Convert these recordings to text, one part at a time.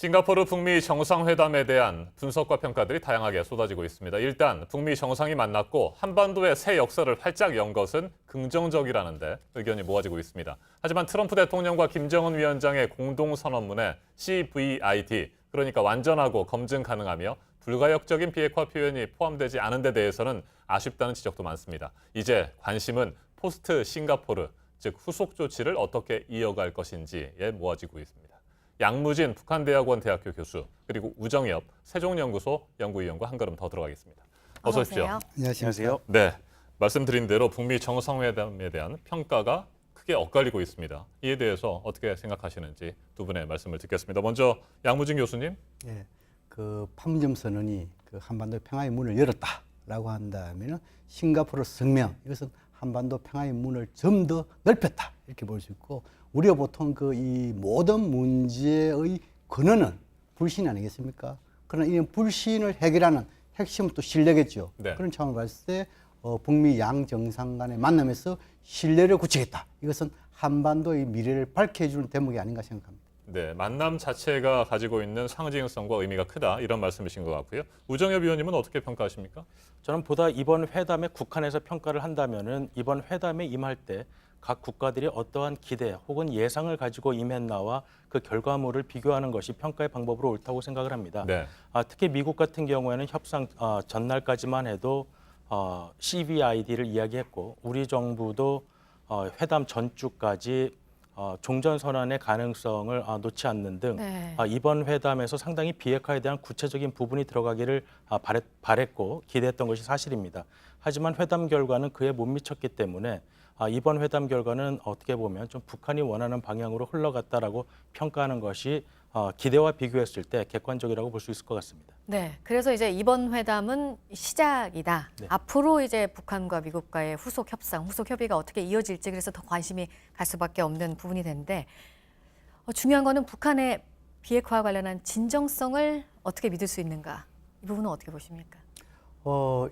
싱가포르 북미 정상회담에 대한 분석과 평가들이 다양하게 쏟아지고 있습니다. 일단 북미 정상이 만났고 한반도의 새 역사를 활짝 연 것은 긍정적이라는데 의견이 모아지고 있습니다. 하지만 트럼프 대통령과 김정은 위원장의 공동선언문에 CVID, 그러니까 완전하고 검증 가능하며 불가역적인 비핵화 표현이 포함되지 않은 데 대해서는 아쉽다는 지적도 많습니다. 이제 관심은 포스트 싱가포르, 즉 후속 조치를 어떻게 이어갈 것인지에 모아지고 있습니다. 양무진 북한대학원 대학교 교수, 그리고 우정엽 세종연구소 연구위원과 한 걸음 더 들어가겠습니다. 어서 오십시오. 안녕하세요. 네, 말씀드린 대로 북미 정상회담에 대한 평가가 크게 엇갈리고 있습니다. 이에 대해서 어떻게 생각하시는지 두 분의 말씀을 듣겠습니다. 먼저 양무진 교수님. 예, 판문점 선언이 한반도 평화의 문을 열었다라고 한다면 싱가포르 성명, 이것은 한반도 평화의 문을 좀 더 넓혔다 이렇게 볼 수 있고, 우리가 보통 이 모든 문제의 근원은 불신 아니겠습니까? 그러나 이 불신을 해결하는 핵심은 또 신뢰겠죠. 네. 그런 차원을 봤을 때 북미 양 정상 간의 만남에서 신뢰를 굳히겠다. 이것은 한반도의 미래를 밝혀주는 대목이 아닌가 생각합니다. 네, 만남 자체가 가지고 있는 상징성과 의미가 크다, 이런 말씀이신 것 같고요. 우정엽 위원님은 어떻게 평가하십니까? 저는 보다 이번 회담에 국한해서 평가를 한다면은 이번 회담에 임할 때 각 국가들이 어떠한 기대 혹은 예상을 가지고 임했나와 그 결과물을 비교하는 것이 평가의 방법으로 옳다고 생각을 합니다. 네. 특히 미국 같은 경우에는 협상 전날까지만 해도 CVID를 이야기했고, 우리 정부도 회담 전주까지 종전선언의 가능성을 놓지 않는 등 네. 이번 회담에서 상당히 비핵화에 대한 구체적인 부분이 들어가기를 바랬고 기대했던 것이 사실입니다. 하지만 회담 결과는 그에 못 미쳤기 때문에 이번 회담 결과는 어떻게 보면 좀 북한이 원하는 방향으로 흘러갔다라고 평가하는 것이 기대와 비교했을 때 객관적이라고 볼 수 있을 것 같습니다. 네, 그래서 이제 이번 회담은 시작이다. 네. 앞으로 이제 북한과 미국과의 후속 협상, 후속 협의가 어떻게 이어질지, 그래서 더 관심이 갈 수밖에 없는 부분이 되는데, 중요한 거는 북한의 비핵화와 관련한 진정성을 어떻게 믿을 수 있는가, 이 부분은 어떻게 보십니까?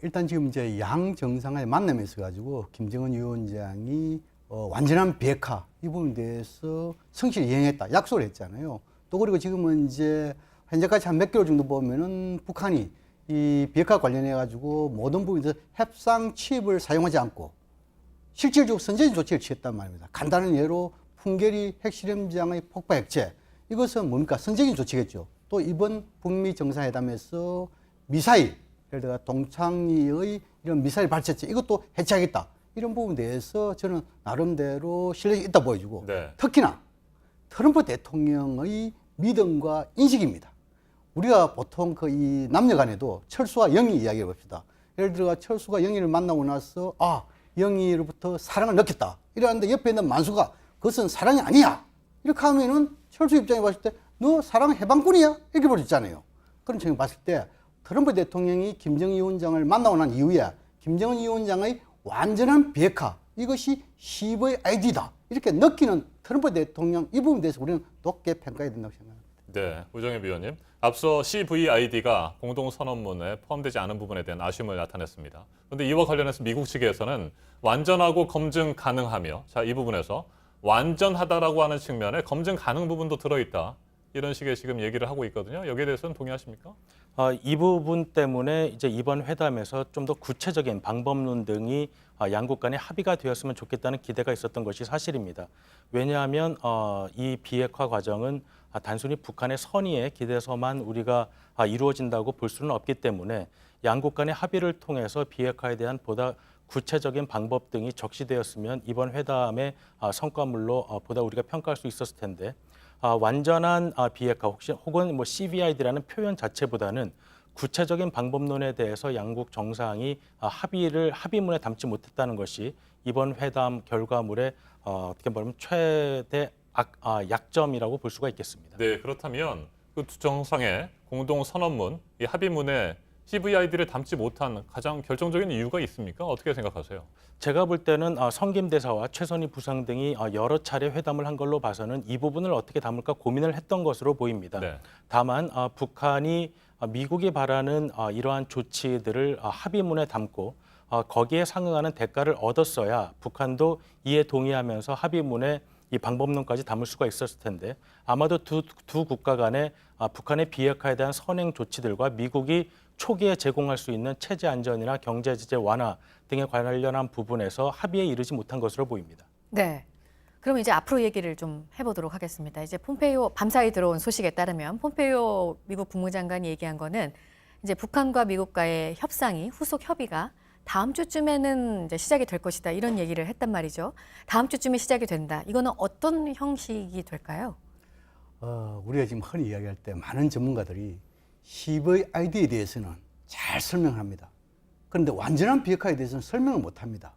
일단 지금 이제 양 정상의 만남에 있어 가지고 김정은 위원장이 완전한 비핵화 이 부분에 대해서 성실히 이행했다 약속을 했잖아요. 또 그리고 지금은 이제 현재까지 한 몇 개월 정도 보면은 북한이 이 비핵화 관련해 가지고 모든 부분에서 협상 칩을 사용하지 않고 실질적으로 선제적 조치를 취했단 말입니다. 간단한 예로 풍계리 핵실험장의 폭파 핵제, 이것은 뭡니까? 선제적인 조치겠죠. 또 이번 북미 정상회담에서 미사일, 예를 들어 동창리의 이런 미사일 발射체, 이것도 해체하겠다. 이런 부분에 대해서 저는 나름대로 실력이 있다 보여주고, 네. 특히나 트럼프 대통령의 믿음과 인식입니다. 우리가 보통 이 남녀 간에도 철수와 영희 이야기해 봅시다. 예를 들어 철수가 영희를 만나고 나서 영희로부터 사랑을 느꼈다 이러는데 옆에 있는 만수가 그것은 사랑이 아니야 이렇게 하면은 철수 입장에 봤을 때 너 사랑 해방꾼이야 이렇게 볼 수 있잖아요. 그런 측면에 봤을 때 트럼프 대통령이 김정은 위원장을 만나고 난 이후에 김정은 위원장의 완전한 비핵화, 이것이 CVID다 이렇게 느끼는 트럼프 대통령, 이 부분에 대해서 우리는 높게 평가해야 된다고 생각합니다. 네, 우정엽 위원님. 앞서 CVID가 공동선언문에 포함되지 않은 부분에 대한 아쉬움을 나타냈습니다. 그런데 이와 관련해서 미국 측에서는 완전하고 검증 가능하며, 자, 이 부분에서 완전하다라고 하는 측면에 검증 가능 부분도 들어있다, 이런 식의 지금 얘기를 하고 있거든요. 여기에 대해서는 동의하십니까? 이 부분 때문에 이제 이번 회담에서 좀 더 구체적인 방법론 등이 양국 간에 합의가 되었으면 좋겠다는 기대가 있었던 것이 사실입니다. 왜냐하면 이 비핵화 과정은 단순히 북한의 선의에 기대서만 우리가 이루어진다고 볼 수는 없기 때문에 양국 간의 합의를 통해서 비핵화에 대한 보다 구체적인 방법 등이 적시되었으면 이번 회담의 성과물로 보다 우리가 평가할 수 있었을 텐데, 완전한 비핵화 혹은 CVID라는 표현 자체보다는 구체적인 방법론에 대해서 양국 정상이 합의문에 담지 못했다는 것이 이번 회담 결과물의 어떻게 보면 최대 약점이라고 볼 수가 있겠습니다. 네, 그렇다면 그 두 정상의 공동 선언문, 이 합의문에 CVID를 담지 못한 가장 결정적인 이유가 있습니까? 어떻게 생각하세요? 제가 볼 때는 성김 대사와 최선희 부상 등이 여러 차례 회담을 한 걸로 봐서는 이 부분을 어떻게 담을까 고민을 했던 것으로 보입니다. 네. 다만 북한이 미국이 바라는 이러한 조치들을 합의문에 담고 거기에 상응하는 대가를 얻었어야 북한도 이에 동의하면서 합의문에 이 방법론까지 담을 수가 있었을 텐데 아마도 두 국가 간의 북한의 비핵화에 대한 선행 조치들과 미국이 초기에 제공할 수 있는 체제 안전이나 경제 제재 완화 등에 관련한 부분에서 합의에 이르지 못한 것으로 보입니다. 네. 그럼 이제 앞으로 얘기를 좀 해보도록 하겠습니다. 이제 폼페이오 밤사이 들어온 소식에 따르면 폼페이오 미국 국무장관이 얘기한 거는 이제 북한과 미국과의 협상이 후속 협의가 다음 주쯤에는 이제 시작이 될 것이다 이런 얘기를 했단 말이죠. 다음 주쯤에 시작이 된다. 이거는 어떤 형식이 될까요? 우리가 지금 흔히 이야기할 때 많은 전문가들이 CVID에 대해서는 잘 설명합니다. 그런데 완전한 비핵화에 대해서는 설명을 못합니다.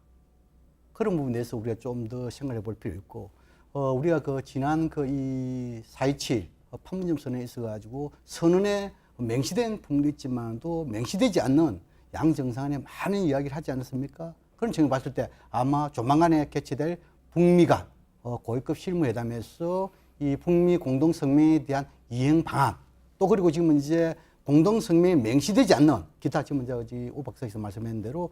그런 부분에 대해서 우리가 좀 더 생각해 볼 필요 있고, 우리가 지난 이 4.27 판문점 선언에 있어가지고 선언에 맹시된 부분도 있지만도 맹시되지 않는 양 정상간에 많은 이야기를 하지 않았습니까? 그런 측면을 봤을 때 아마 조만간에 개최될 북미 간 고위급 실무회담에서 이 북미 공동성명에 대한 이행 방안, 또 그리고 지금 이제 공동성명에 맹시되지 않는 기타 지금 이제 오 박사께서 말씀하신 대로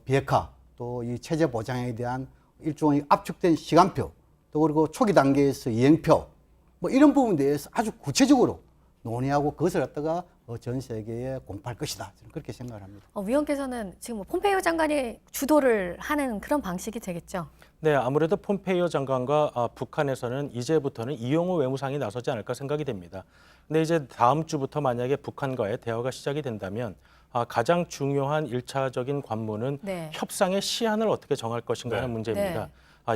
비핵화 또 이 체제 보장에 대한 일종의 압축된 시간표, 또 그리고 초기 단계에서 이행표, 뭐 이런 부분에 대해서 아주 구체적으로 논의하고 그것을 갖다가 전 세계에 공포할 것이다. 저는 그렇게 생각을 합니다. 위원께서는 지금 뭐 폼페이오 장관이 주도를 하는 그런 방식이 되겠죠? 네, 아무래도 폼페이오 장관과 북한에서는 이제부터는 이용호 외무상이 나서지 않을까 생각이 됩니다. 근데 이제 다음 주부터 만약에 북한과의 대화가 시작이 된다면 가장 중요한 1차적인 관문은 네. 협상의 시한을 어떻게 정할 것인가 하는 네. 문제입니다.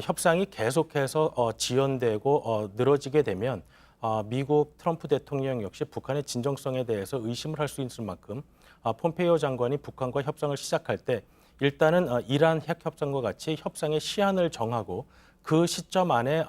협상이 계속해서 지연되고 늘어지게 되면 미국 트럼프 대통령 역시 북한의 진정성에 대해서 의심을 할 수 있을 만큼 폼페이오 장관이 북한과 협상을 시작할 때 일단은 이란 핵 협상과 같이 협상의 시한을 정하고 그 시점 안에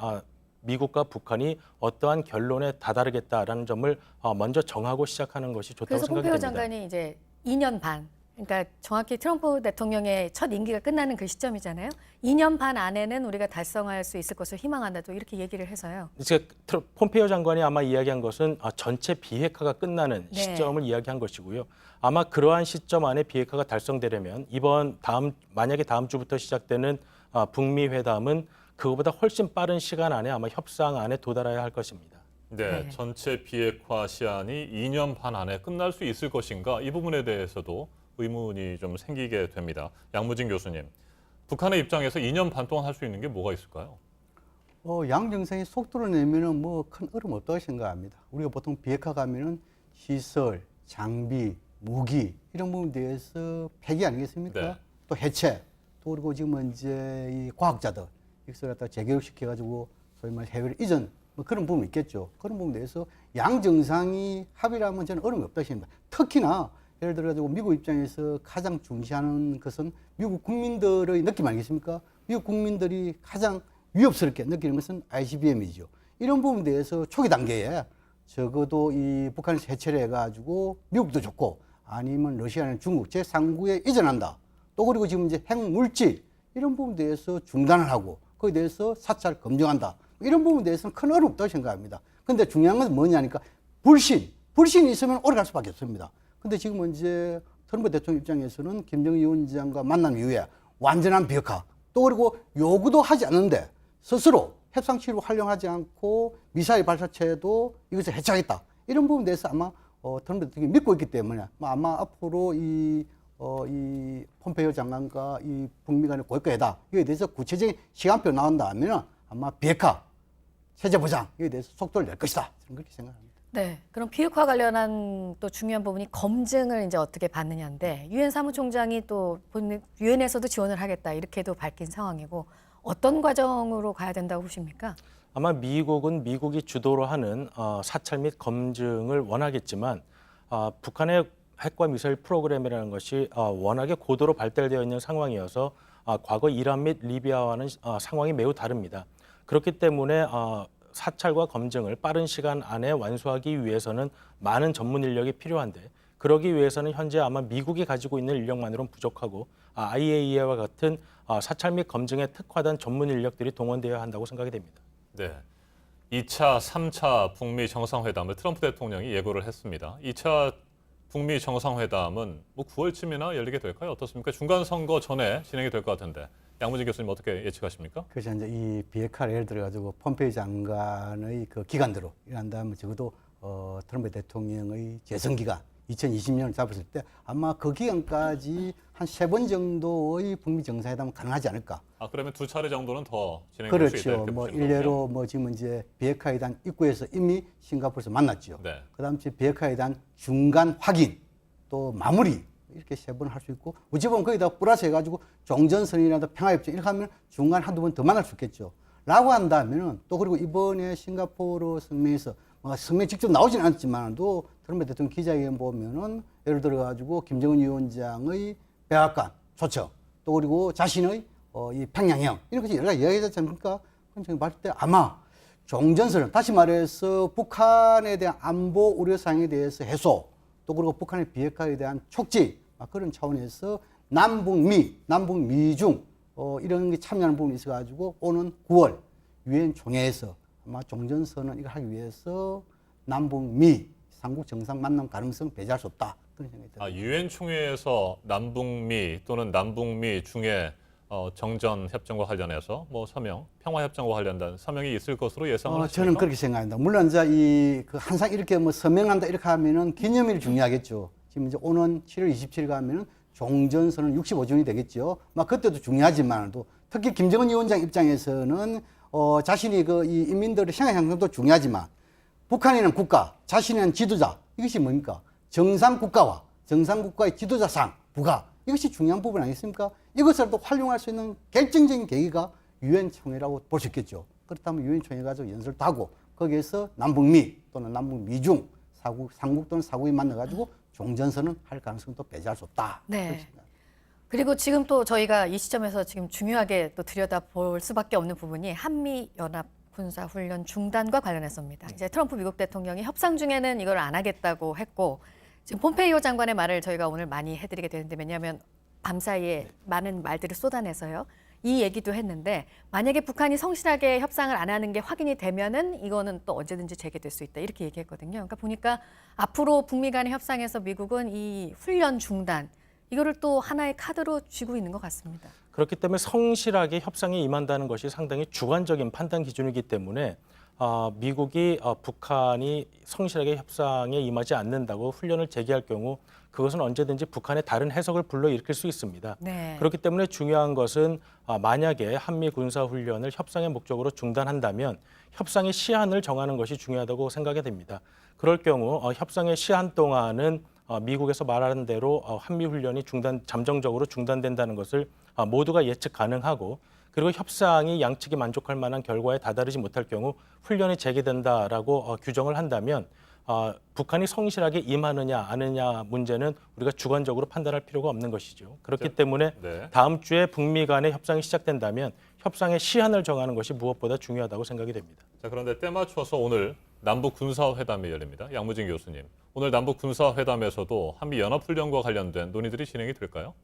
미국과 북한이 어떠한 결론에 다다르겠다라는 점을 먼저 정하고 시작하는 것이 좋다고 그래서 생각이 폼페이오 됩니다. 장관이 이제 2년 반, 그러니까 정확히 트럼프 대통령의 첫 임기가 끝나는 그 시점이잖아요. 2년 반 안에는 우리가 달성할 수 있을 것을 희망한다. 또 이렇게 얘기를 해서요. 이제 폼페이오 장관이 아마 이야기한 것은 전체 비핵화가 끝나는 네. 시점을 이야기한 것이고요. 아마 그러한 시점 안에 비핵화가 달성되려면 만약에 다음 주부터 시작되는 북미 회담은 그거보다 훨씬 빠른 시간 안에 아마 협상 안에 도달해야 할 것입니다. 네, 네. 전체 비핵화 시한이 2년 반 안에 끝날 수 있을 것인가 이 부분에 대해서도 의문이 좀 생기게 됩니다. 양무진 교수님, 북한의 입장에서 2년 반 동안 할 수 있는 게 뭐가 있을까요? 양 정상이 속도를 내면은 뭐 큰 어려움 없다고 생각합니다. 우리가 보통 비핵화 가면은 시설, 장비, 무기 이런 부분에 대해서 폐기 아니겠습니까? 네. 또 해체, 또 그리고 지금 이제 이 과학자들 이것을 갖다 재교육시켜가지고 소위 말 해외로 이전 뭐 그런 부분이 있겠죠. 그런 부분에 대해서 양 정상이 합의를 하면 저는 어려움이 없다고 생각합니다. 특히나 예를 들어가지고 미국 입장에서 가장 중시하는 것은 미국 국민들의 느낌 아니겠습니까? 미국 국민들이 가장 위협스럽게 느끼는 것은 ICBM이죠. 이런 부분에 대해서 초기 단계에 적어도 이 북한에서 해체를 해가지고 미국도 좋고 아니면 러시아는 중국 제3국에 이전한다. 또 그리고 지금 이제 핵물질 이런 부분에 대해서 중단을 하고 거기에 대해서 사찰 검증한다. 이런 부분에 대해서는 큰 어려움 없다고 생각합니다. 근데 중요한 건 뭐냐니까 불신이 있으면 오래 갈 수밖에 없습니다. 근데 지금 이제 트럼프 대통령 입장에서는 김정은 위원장과 만난 이후에 완전한 비핵화 또 그리고 요구도 하지 않는데 스스로 협상치로 활용하지 않고 미사일 발사체도 이것을 해체하겠다. 이런 부분에 대해서 아마 트럼프 대통령이 믿고 있기 때문에 아마 앞으로 이 폼페이오 장관과 이 북미 간의 고위급회담 이에 대해서 구체적인 시간표 나온다 하면 아마 비핵화 체제 보장 이에 대해서 속도를 낼 것이다. 저는 그렇게 생각합니다. 네. 그럼 비핵화 관련한 또 중요한 부분이 검증을 이제 어떻게 받느냐인데 유엔 사무총장이 또 유엔에서도 지원을 하겠다 이렇게도 밝힌 상황이고 어떤 과정으로 가야 된다고 보십니까? 아마 미국은 미국이 주도로 하는 사찰 및 검증을 원하겠지만 북한의 핵과 미사일 프로그램이라는 것이 워낙에 고도로 발달되어 있는 상황이어서 과거 이란 및 리비아와는 상황이 매우 다릅니다. 그렇기 때문에 사찰과 검증을 빠른 시간 안에 완수하기 위해서는 많은 전문 인력이 필요한데 그러기 위해서는 현재 아마 미국이 가지고 있는 인력만으로는 부족하고 IAEA와 같은 사찰 및 검증에 특화된 전문 인력들이 동원되어야 한다고 생각이 됩니다. 네, 2차, 3차 북미 정상회담을 트럼프 대통령이 예고를 했습니다. 2차 북미 정상회담은 뭐 9월쯤이나 열리게 될까요? 어떻습니까? 중간 선거 전에 진행이 될 것 같은데 양무진 교수님 어떻게 예측하십니까? 그래서 이제 이 비핵화를 예를 들어 가지고 폼페이오 장관의 그 기간대로 일한다면 적어도 트럼프 대통령의 재선 기간 2020년을 잡았을 때 아마 그 기간까지 한 3번 정도의 북미 정상회담은 가능하지 않을까. 아, 그러면 2차례 정도는 더 진행될 수 있다. 그렇죠. 이렇게 뭐 보시는 일례로 거군요. 뭐 지금 이제 비핵화회담 입구에서 이미 싱가포르에서 만났죠. 네. 그다음 이제 비핵화회담 중간 확인 또 마무리 이렇게 3번 할 수 있고 어찌 보면 거기다 플러스 해가지고 종전선언이라도 평화협정 이렇게 하면 중간 한두 번 더 만날 수 있겠죠. 라고 한다면은 또 그리고 이번에 싱가포르 성명에서 뭐 성명 직접 나오진 않았지만도 트럼프 대통령 기자회견 보면은 예를 들어 가지고 김정은 위원장의 백악관 초청 또 그리고 자신의 이 평양형 이런 것이 여러 가지 이야기하지 않습니까? 그럼 제가 봤을 때 아마 종전선언 다시 말해서 북한에 대한 안보 우려 사항에 대해서 해소 또 그리고 북한의 비핵화에 대한 촉진 그런 차원에서 남북미중 이런 게 참여하는 부분이 있어가지고 오는 9월 유엔 총회에서 아마 종전선언 이걸 하기 위해서 남북미 삼국 정상 만남 가능성 배제할 수 없다 그런 생각이 듭니다. 아, 유엔 총회에서 남북미 또는 남북미 중에 정전 협정과 관련해서 뭐 서명, 평화 협정과 관련된 서명이 있을 것으로 예상을 하십니까? 저는 그렇게 생각합니다. 물론 이제 그 항상 이렇게 뭐 서명한다 이렇게 하면은 기념일이 중요하겠죠. 지금 이제 오는 7월 27일 가면은 종전선언 65주년이 되겠죠. 막 그때도 중요하지만도 특히 김정은 위원장 입장에서는 자신이 그 이 인민들의 생활 형성도 중요하지만 북한에는 국가, 자신에는 지도자 이것이 뭡니까? 정상 국가와 정상 국가의 지도자상 부가 이것이 중요한 부분 아니겠습니까? 이것을 또 활용할 수 있는 결정적인 계기가 유엔 총회라고 볼 수 있겠죠. 그렇다면 유엔 총회 가지고 연설도 하고 거기에서 남북미 또는 남북미중 삼국 또는 사국이 만나가지고 종전선언 할 가능성도 배제할 수 없다. 네. 그리고 지금 또 저희가 이 시점에서 지금 중요하게 또 들여다볼 수밖에 없는 부분이 한미연합 군사훈련 중단과 관련해서입니다. 이제 트럼프 미국 대통령이 협상 중에는 이걸 안 하겠다고 했고 지금 폼페이오 장관의 말을 저희가 오늘 많이 해드리게 되는데 왜냐하면 밤사이에 많은 말들을 쏟아내서요. 이 얘기도 했는데 만약에 북한이 성실하게 협상을 안 하는 게 확인이 되면은 이거는 또 언제든지 재개될 수 있다 이렇게 얘기했거든요. 그러니까 보니까 앞으로 북미 간의 협상에서 미국은 이 훈련 중단 이거를 또 하나의 카드로 쥐고 있는 것 같습니다. 그렇기 때문에 성실하게 협상에 임한다는 것이 상당히 주관적인 판단 기준이기 때문에 미국이 북한이 성실하게 협상에 임하지 않는다고 훈련을 재개할 경우 그것은 언제든지 북한의 다른 해석을 불러일으킬 수 있습니다. 네. 그렇기 때문에 중요한 것은 만약에 한미 군사훈련을 협상의 목적으로 중단한다면 협상의 시한을 정하는 것이 중요하다고 생각이 됩니다. 그럴 경우 협상의 시한 동안은 미국에서 말하는 대로 한미훈련이 잠정적으로 중단된다는 것을 모두가 예측 가능하고 그리고 협상이 양측이 만족할 만한 결과에 다다르지 못할 경우 훈련이 재개된다라고 규정을 한다면 북한이 성실하게 임하느냐 아느냐 문제는 우리가 주관적으로 판단할 필요가 없는 것이죠. 그렇기 때문에 네. 다음 주에 북미 간의 협상이 시작된다면 협상의 시한을 정하는 것이 무엇보다 중요하다고 생각이 됩니다. 자, 그런데 때 맞춰서 오늘 남북 군사회담이 열립니다. 양무진 교수님, 오늘 남북 군사회담에서도 한미 연합훈련과 관련된 논의들이 진행이 될까요?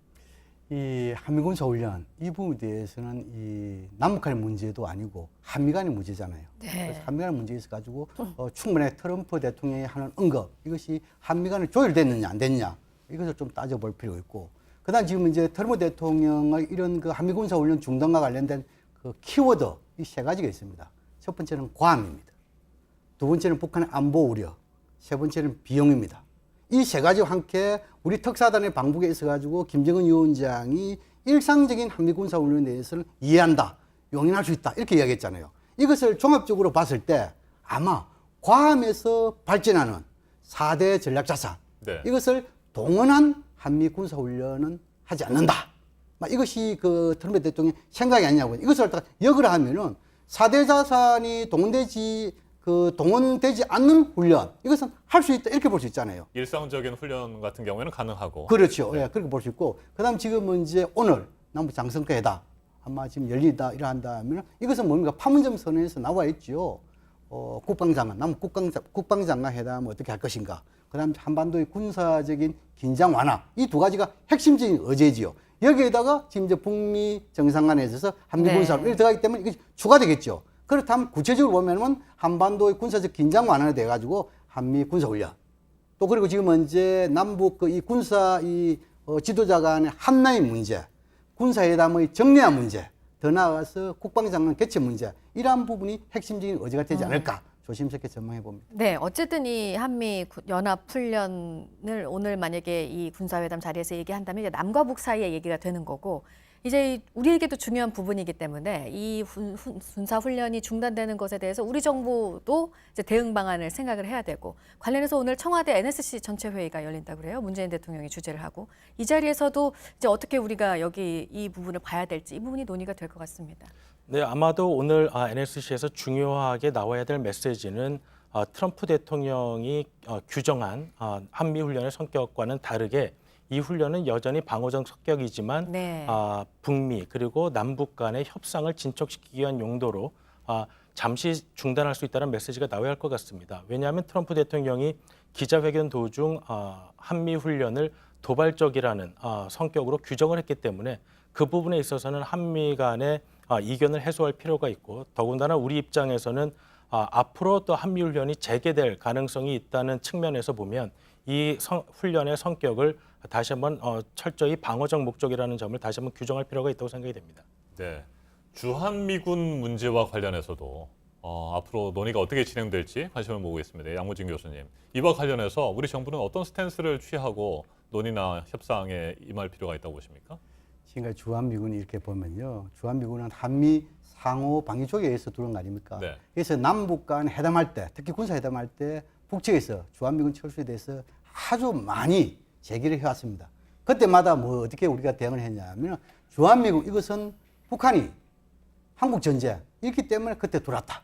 이 한미군사훈련 이 부분에 대해서는 이 남북 간의 문제도 아니고 한미 간의 문제잖아요. 네. 그래서 한미 간의 문제에 있어 가지고 충분히 트럼프 대통령이 하는 언급 이것이 한미 간에 조율됐느냐 안 됐느냐 이것을 좀 따져볼 필요가 있고 그다음 지금 이제 트럼프 대통령의 이런 그 한미군사훈련 중단과 관련된 그 키워드 이 세 가지가 있습니다. 첫 번째는 괌입니다. 두 번째는 북한의 안보 우려, 세 번째는 비용입니다. 이 세 가지와 함께 우리 특사단의 방북에 있어가지고 김정은 위원장이 일상적인 한미군사훈련에 대해서는 이해한다, 용인할 수 있다 이렇게 이야기했잖아요. 이것을 종합적으로 봤을 때 아마 괌에서 발전하는 4대 전략자산 네. 이것을 동원한 한미군사훈련은 하지 않는다. 이것이 그 트럼프 대통령의 생각이 아니냐고. 이것을 갖다가 역을 하면은 4대 자산이 동원되지 않는 훈련 이것은 할 수 있다 이렇게 볼 수 있잖아요. 일상적인 훈련 같은 경우에는 가능하고. 그렇죠. 예, 그렇게 볼 수 있고 그다음 지금은 이제 오늘 남북 장성과 회담 아마 지금 열리다 이러한다면 이것은 뭡니까? 판문점 선언에서 나와 있죠. 국방장관 남북 국방장관 회담 어떻게 할 것인가. 그다음 한반도의 군사적인 긴장 완화 이 두 가지가 핵심적인 어제지요. 여기에다가 지금 이제 북미 정상간에 있어서 한미 군사를 네. 들어가기 때문에 이게 추가되겠죠. 그렇다면 구체적으로 보면은 한반도의 군사적 긴장 완화가 돼가지고 한미 군사훈련 또 그리고 지금 이제 남북 이 군사 지도자 간의 한나의 문제 군사회담의 정례화 문제, 더 나아가서 국방장관 개최 문제, 이러한 부분이 핵심적인 의제가 되지 않을까 조심스럽게 전망해 봅니다. 네, 어쨌든 이 한미 연합 훈련을 오늘 만약에 이 군사회담 자리에서 얘기한다면 이제 남과 북 사이의 얘기가 되는 거고, 이제 우리에게도 중요한 부분이기 때문에 이 군사 훈련이 중단되는 것에 대해서 우리 정부도 이제 대응 방안을 생각을 해야 되고, 관련해서 오늘 청와대 NSC 전체 회의가 열린다고 그래요. 문재인 대통령이 주재를 하고, 이 자리에서도 이제 어떻게 우리가 여기 이 부분을 봐야 될지 이 부분이 논의가 될 것 같습니다. 네, 아마도 오늘 NSC에서 중요하게 나와야 될 메시지는 트럼프 대통령이 규정한 한미 훈련의 성격과는 다르게 이 훈련은 여전히 방어적 성격이지만 네. 북미 그리고 남북 간의 협상을 진척시키기 위한 용도로 잠시 중단할 수 있다는 메시지가 나와야 할 것 같습니다. 왜냐하면 트럼프 대통령이 기자회견 도중 한미 훈련을 도발적이라는 성격으로 규정을 했기 때문에 그 부분에 있어서는 한미 간의 이견을 해소할 필요가 있고, 더군다나 우리 입장에서는 앞으로 또 한미 훈련이 재개될 가능성이 있다는 측면에서 보면 이 훈련의 성격을 다시 한번 철저히 방어적 목적이라는 점을 다시 한번 규정할 필요가 있다고 생각이 됩니다. 네, 주한미군 문제와 관련해서도 앞으로 논의가 어떻게 진행될지 관심을 모으고 있습니다. 양무진 교수님, 이와 관련해서 우리 정부는 어떤 스탠스를 취하고 논의나 협상에 임할 필요가 있다고 보십니까? 지금까지 주한미군이 이렇게 보면요, 주한미군은 한미 상호 방위 조약에서 들어온 거 아닙니까? 네. 그래서 남북 간 회담할 때, 특히 군사회담할 때 북측에서 주한미군 철수에 대해서 아주 많이 제기를 해왔습니다. 그때마다 뭐 어떻게 우리가 대응을 했냐면, 주한미군 이것은 북한이 한국 전쟁 있기 때문에 그때 들어왔다.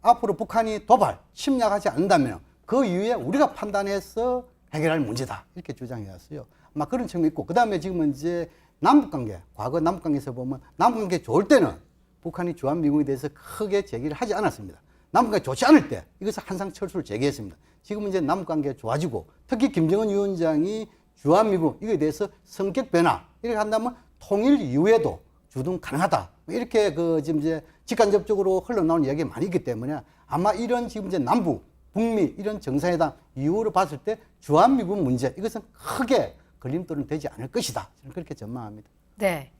앞으로 북한이 도발, 침략하지 않는다면 그 이후에 우리가 판단해서 해결할 문제다. 이렇게 주장해왔어요. 아마 그런 측면이 있고, 그 다음에 지금은 이제 남북관계, 과거 남북관계에서 보면 남북관계 좋을 때는 북한이 주한미군에 대해서 크게 제기를 하지 않았습니다. 남북관계 좋지 않을 때 이것을 항상 철수를 제기했습니다. 지금은 이제 남북관계가 좋아지고, 특히 김정은 위원장이 주한미군 이거에 대해서 성격 변화 이렇게 한다면 통일 이후에도 주둔 가능하다. 이렇게 지금 이제 직간접적으로 흘러나오는 이야기가 많이 있기 때문에 아마 이런 지금 이제 남북, 북미 이런 정상회담 이후로 봤을 때 주한미군 문제 이것은 크게 걸림돌은 되지 않을 것이다. 저는 그렇게 전망합니다. 네.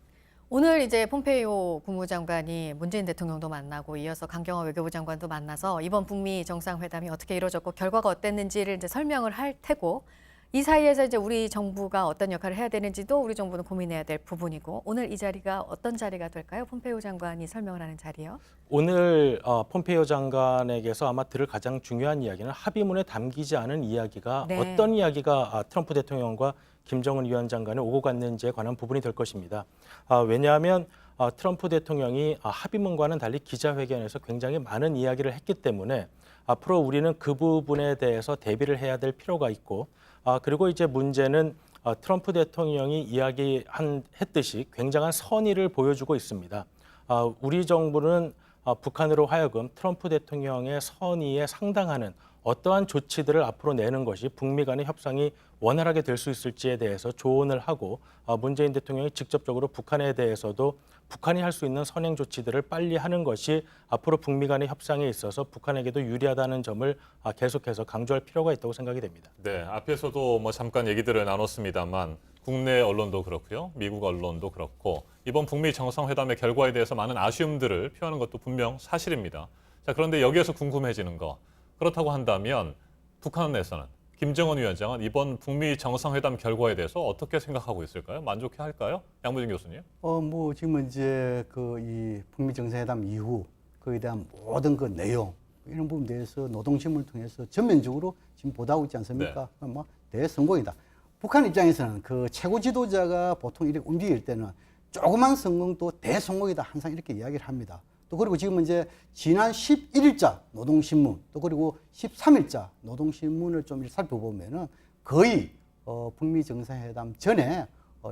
오늘 이제 폼페이오 국무장관이 문재인 대통령도 만나고 이어서 강경화 외교부 장관도 만나서 이번 북미 정상회담이 어떻게 이루어졌고 결과가 어땠는지를 이제 설명을 할 테고, 이 사이에서 이제 우리 정부가 어떤 역할을 해야 되는지도 우리 정부는 고민해야 될 부분이고, 오늘 이 자리가 어떤 자리가 될까요? 폼페이오 장관이 설명을 하는 자리요. 오늘 폼페이오 장관에게서 아마 들을 가장 중요한 이야기는 합의문에 담기지 않은 이야기가 네. 어떤 이야기가 트럼프 대통령과 김정은 위원장 간에 오고 갔는지에 관한 부분이 될 것입니다. 왜냐하면 트럼프 대통령이 합의문과는 달리 기자회견에서 굉장히 많은 이야기를 했기 때문에 앞으로 우리는 그 부분에 대해서 대비를 해야 될 필요가 있고, 그리고 이제 문제는 트럼프 대통령이 했듯이 굉장한 선의를 보여주고 있습니다. 우리 정부는 북한으로 하여금 트럼프 대통령의 선의에 상당하는 어떠한 조치들을 앞으로 내는 것이 북미 간의 협상이 원활하게 될 수 있을지에 대해서 조언을 하고, 문재인 대통령이 직접적으로 북한에 대해서도 북한이 할 수 있는 선행 조치들을 빨리 하는 것이 앞으로 북미 간의 협상에 있어서 북한에게도 유리하다는 점을 계속해서 강조할 필요가 있다고 생각이 됩니다. 네, 앞에서도 뭐 잠깐 얘기들을 나눴습니다만 국내 언론도 그렇고요, 미국 언론도 그렇고 이번 북미 정상회담의 결과에 대해서 많은 아쉬움들을 표하는 것도 분명 사실입니다. 자, 그런데 여기에서 궁금해지는 거, 그렇다고 한다면 북한에서는 김정은 위원장은 이번 북미 정상회담 결과에 대해서 어떻게 생각하고 있을까요? 만족해 할까요? 양무진 교수님. 뭐 지금은 이제 이 북미 정상회담 이후 그에 대한 모든 그 내용 이런 부분에 대해서 노동신문을 통해서 전면적으로 지금 보도하고 있지 않습니까? 뭐 대성공이다. 북한 입장에서는 그 최고 지도자가 보통 이렇게 움직일 때는 조그만 성공도 대성공이다 항상 이렇게 이야기를 합니다. 또 그리고 지금 이제 지난 11일자 노동신문 또 그리고 13일자 노동신문을 좀 살펴보면은 거의 북미 정상회담 전에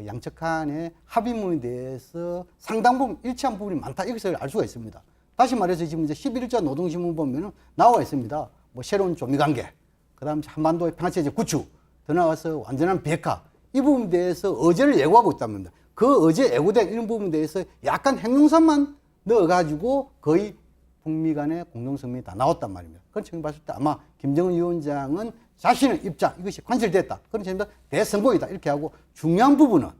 양측 간의 합의문에 대해서 상당 부분 일치한 부분이 많다 이것을 알 수가 있습니다. 다시 말해서 지금 이제 11일자 노동신문 보면은 나와 있습니다. 뭐 새로운 조미관계, 그다음 한반도의 평화체제 구축, 더 나아가서 완전한 비핵화 이 부분에 대해서 어제를 예고하고 있답니다. 그 어제 예고된 이런 부분에 대해서 약간 행동선만 넣어가지고 거의 북미 간의 공동성명이 다 나왔단 말입니다. 그런 측면 봤을 때 아마 김정은 위원장은 자신의 입장 이것이 관철됐다. 그런 측면에서 대성공이다 이렇게 하고, 중요한 부분은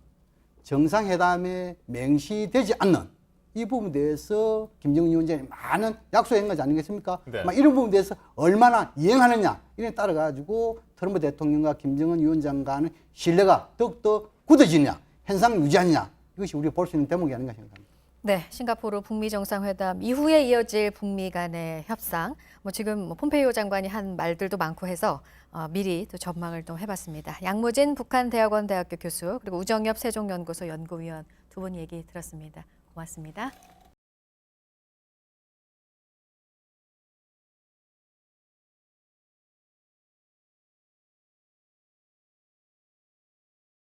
정상회담에 맹시되지 않는 이 부분에 대해서 김정은 위원장이 많은 약속한 것이 아니겠습니까? 네. 이런 부분에 대해서 얼마나 이행하느냐 이에 따라 가지고 트럼프 대통령과 김정은 위원장 간의 신뢰가 더욱더 굳어지느냐, 현상 유지하느냐 이것이 우리가 볼 수 있는 대목이 아닌가 생각합니다. 네, 싱가포르 북미 정상회담 이후에 이어질 북미 간의 협상, 지금 폼페이오 장관이 한 말들도 많고 해서 미리 또 전망을 또 해봤습니다. 양무진 북한대학원 대학교 교수 그리고 우정엽 세종연구소 연구위원 두 분 얘기 들었습니다. 고맙습니다.